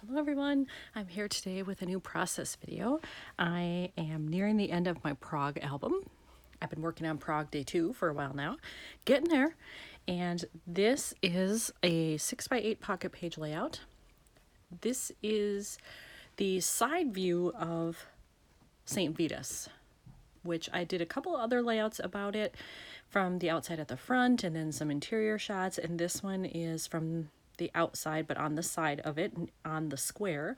Hello everyone, I'm here today with a new process video. I am nearing the end of my Prague album. I've been working on Prague Day 2 for a while now, getting there. And this is a 6x8 pocket page layout. This is the side view of St. Vitus, which I did a couple other layouts about it from the outside at the front and then some interior shots. And this one is from the outside, but on the side of it, on the square.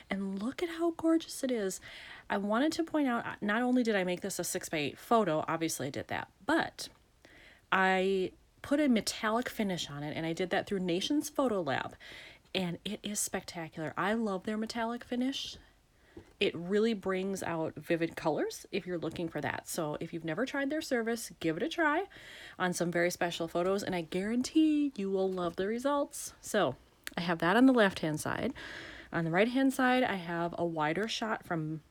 And look at how gorgeous it is. I wanted to point out, not only did I make this a 6x8 photo, obviously I did that, but I put a metallic finish on it, and I did that through Nations Photo Lab, and it is spectacular. I love their metallic finish. It really brings out vivid colors if you're looking for that. So if you've never tried their service, give it a try on some very special photos, and I guarantee you will love the results. So I have that on the left-hand side. On the right-hand side, I have a wider shot from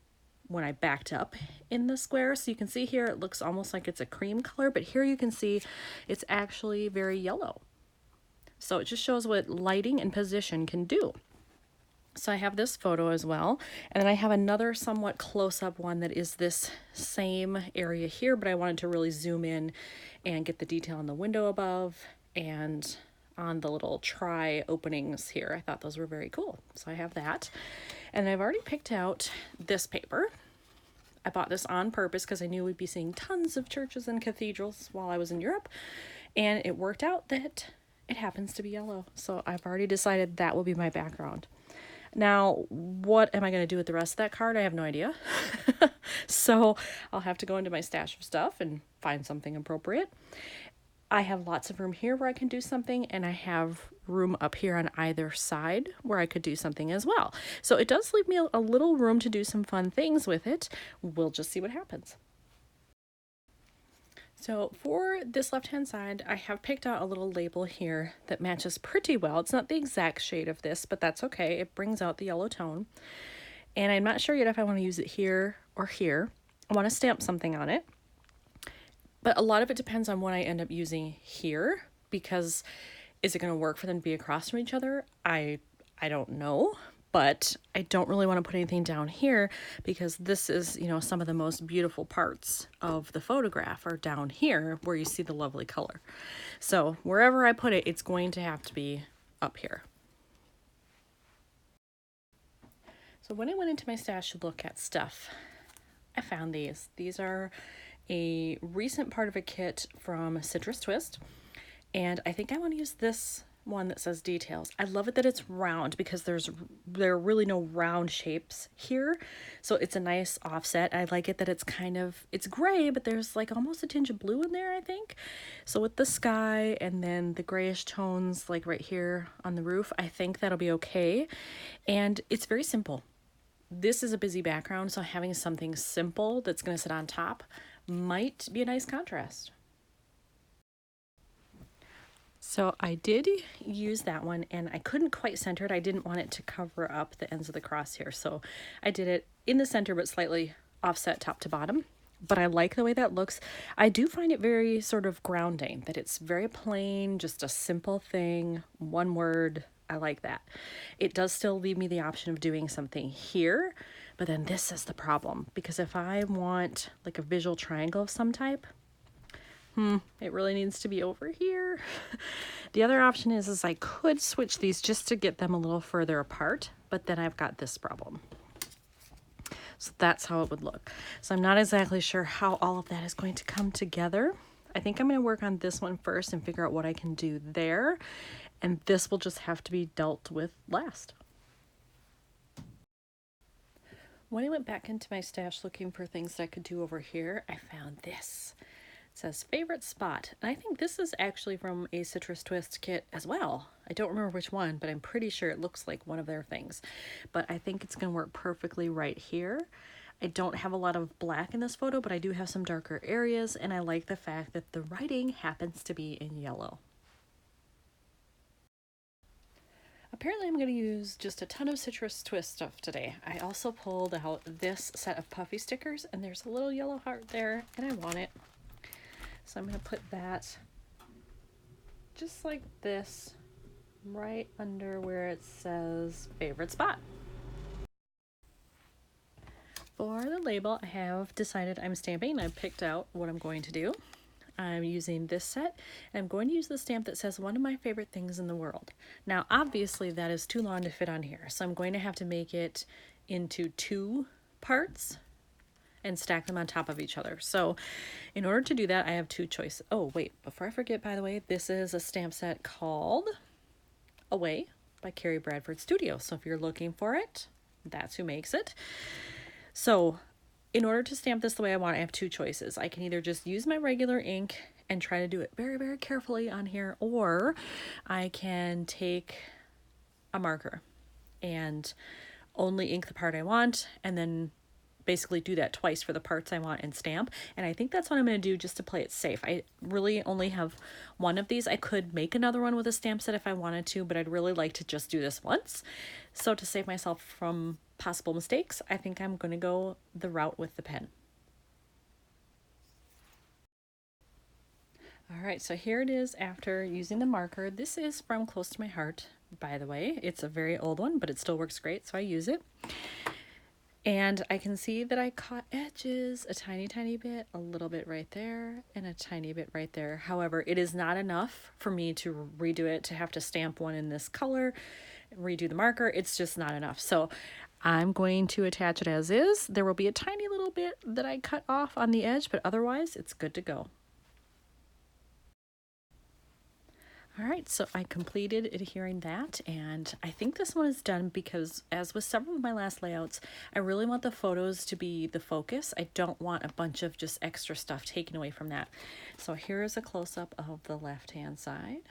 when I backed up in the square. So you can see here, it looks almost like it's a cream color, but here you can see it's actually very yellow. So it just shows what lighting and position can do. So I have this photo as well, and then I have another somewhat close-up one that is this same area here, but I wanted to really zoom in and get the detail on the window above and on the little try openings here. I thought those were very cool. So I have that, and I've already picked out this paper. I bought this on purpose because I knew we'd be seeing tons of churches and cathedrals while I was in Europe, and it worked out that it happens to be yellow. So I've already decided that will be my background. Now, what am I going to do with the rest of that card? I have no idea. So I'll have to go into my stash of stuff and find something appropriate. I have lots of room here where I can do something, and I have room up here on either side where I could do something as well. So it does leave me a little room to do some fun things with it. We'll just see what happens. So for this left-hand side, I have picked out a little label here that matches pretty well. It's not the exact shade of this, but that's okay. It brings out the yellow tone. And I'm not sure yet if I want to use it here or here. I want to stamp something on it. But a lot of it depends on what I end up using here, because is it going to work for them to be across from each other? I don't know. But I don't really want to put anything down here because this is, you know, some of the most beautiful parts of the photograph are down here where you see the lovely color. So wherever I put it, it's going to have to be up here. So when I went into my stash to look at stuff, I found these. These are a recent part of a kit from Citrus Twist, and I think I want to use this one that says details. I love it that it's round because there are really no round shapes here, so it's a nice offset. I like it that it's it's gray, but there's like almost a tinge of blue in there, I think. So with the sky and then the grayish tones like right here on the roof, I think that'll be okay. And it's very simple. This is a busy background, so having something simple that's going to sit on top might be a nice contrast. So I did use that one, and I couldn't quite center it. I didn't want it to cover up the ends of the crosshair, so I did it in the center but slightly offset top to bottom. But I like the way that looks. I do find it very sort of grounding, that it's very plain, just a simple thing, one word. I like that. It does still leave me the option of doing something here, but then this is the problem, because if I want like a visual triangle of some type, it really needs to be over here. The other option is I could switch these just to get them a little further apart, but then I've got this problem. So that's how it would look. So I'm not exactly sure how all of that is going to come together. I think I'm going to work on this one first and figure out what I can do there, and this will just have to be dealt with last. When I went back into my stash looking for things that I could do over here, I found this. It says favorite spot, and I think this is actually from a Citrus Twist kit as well. I don't remember which one, but I'm pretty sure it looks like one of their things. But I think it's going to work perfectly right here. I don't have a lot of black in this photo, but I do have some darker areas, and I like the fact that the writing happens to be in yellow. Apparently I'm going to use just a ton of Citrus Twist stuff today. I also pulled out this set of puffy stickers, and there's a little yellow heart there, and I want it. So I'm going to put that just like this right under where it says favorite spot. For the label, I have decided I'm stamping. I picked out what I'm going to do. I'm using this set, and I'm going to use the stamp that says one of my favorite things in the world. Now, obviously, that is too long to fit on here, so I'm going to have to make it into 2 parts and stack them on top of each other. So in order to do that, I have 2 choices. Oh, wait, before I forget, by the way, this is a stamp set called Away by Carrie Bradford Studio. So if you're looking for it, that's who makes it. So in order to stamp this the way I want, I have 2 choices. I can either just use my regular ink and try to do it very, very carefully on here, or I can take a marker and only ink the part I want, and then basically do that twice for the parts I want and stamp. And I think that's what I'm going to do just to play it safe. I really only have 1 of these. I could make another one with a stamp set if I wanted to, but I'd really like to just do this once. So to save myself from possible mistakes, I think I'm going to go the route with the pen. All right, so here it is after using the marker. This is from Close to My Heart, by the way. It's a very old one, but it still works great, so I use it. And I can see that I caught edges a tiny, tiny bit, a little bit right there, and a tiny bit right there. However, it is not enough for me to redo it, to have to stamp one in this color, redo the marker. It's just not enough. So I'm going to attach it as is. There will be a tiny little bit that I cut off on the edge, but otherwise it's good to go. All right, so I completed adhering that, and I think this one is done because, as with several of my last layouts, I really want the photos to be the focus. I don't want a bunch of just extra stuff taken away from that. So here is a close-up of the left-hand side.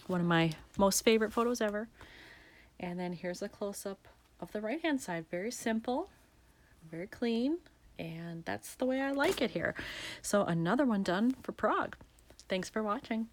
One of my most favorite photos ever. And then here's a close-up of the right-hand side. Very simple, very clean, and that's the way I like it here. So another one done for Prague. Thanks for watching.